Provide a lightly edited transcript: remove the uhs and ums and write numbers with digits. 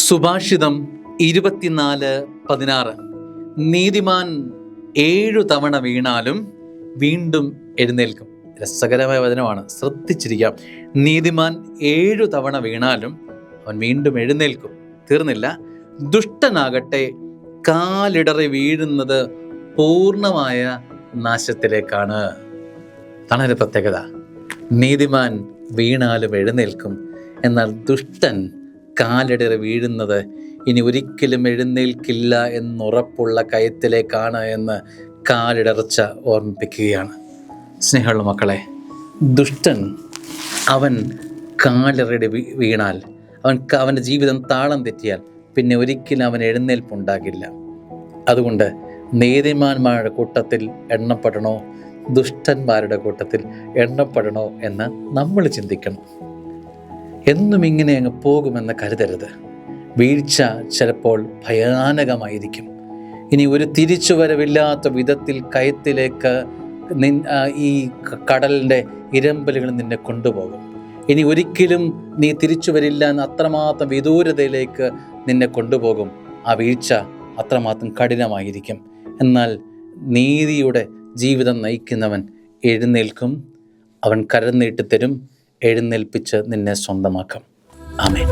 സുഭാഷിതം 24:16. നീതിമാൻ 7 തവണ വീണാലും വീണ്ടും എഴുന്നേൽക്കും. രസകരമായ വചനമാണ്, ശ്രദ്ധിച്ചിരിക്കാം. നീതിമാൻ 7 തവണ വീണാലും അവൻ വീണ്ടും എഴുന്നേൽക്കും. തീർന്നില്ല. ദുഷ്ടനാകട്ടെ കാലിടറി വീഴുന്നത് പൂർണ്ണമായ നാശത്തിലേക്കാണ്. അതാണ് ഒരു പ്രത്യേകത. നീതിമാൻ വീണാലും എഴുന്നേൽക്കും, എന്നാൽ ദുഷ്ടൻ കാലിടറി വീഴുന്നത് ഇനി ഒരിക്കലും എഴുന്നേൽക്കില്ല എന്നുറപ്പുള്ള കയത്തിലേക്കാണ് എന്ന് കാലിടർച്ച ഓർമ്മിപ്പിക്കുകയാണ്. സ്നേഹമുള്ള മക്കളെ, ദുഷ്ടൻ അവൻ കാലിടറി വീണാൽ, അവൻ്റെ ജീവിതം താളം തെറ്റിയാൽ പിന്നെ ഒരിക്കലും അവൻ എഴുന്നേൽപ്പുണ്ടാകില്ല. അതുകൊണ്ട് നീതിമാന്മാരുടെ കൂട്ടത്തിൽ എണ്ണപ്പെടണോ ദുഷ്ടന്മാരുടെ കൂട്ടത്തിൽ എണ്ണപ്പെടണോ എന്ന് നമ്മൾ ചിന്തിക്കണം. എന്നും ഇങ്ങനെ അങ്ങ് പോകുമെന്ന് കരുതരുത്. വീഴ്ച ചിലപ്പോൾ ഭയാനകമായിരിക്കും. ഇനി ഒരു തിരിച്ചുവരവില്ലാത്ത വിധത്തിൽ കയത്തിലേക്ക് ഈ കടലിൻ്റെ ഇരമ്പലുകൾ നിന്നെ കൊണ്ടുപോകും. ഇനി ഒരിക്കലും നീ തിരിച്ചു വരില്ല എന്ന് അത്രമാത്രം വിദൂരതയിലേക്ക് നിന്നെ കൊണ്ടുപോകും. ആ വീഴ്ച അത്രമാത്രം കഠിനമായിരിക്കും. എന്നാൽ നീതിയുടെ ജീവിതം നയിക്കുന്നവൻ എഴുന്നേൽക്കും. അവൻ കരം നീട്ടിത്തരും, എഴുന്നേൽപ്പിച്ച് നിന്നെ സ്വന്തമാക്കാം. ആമേൻ.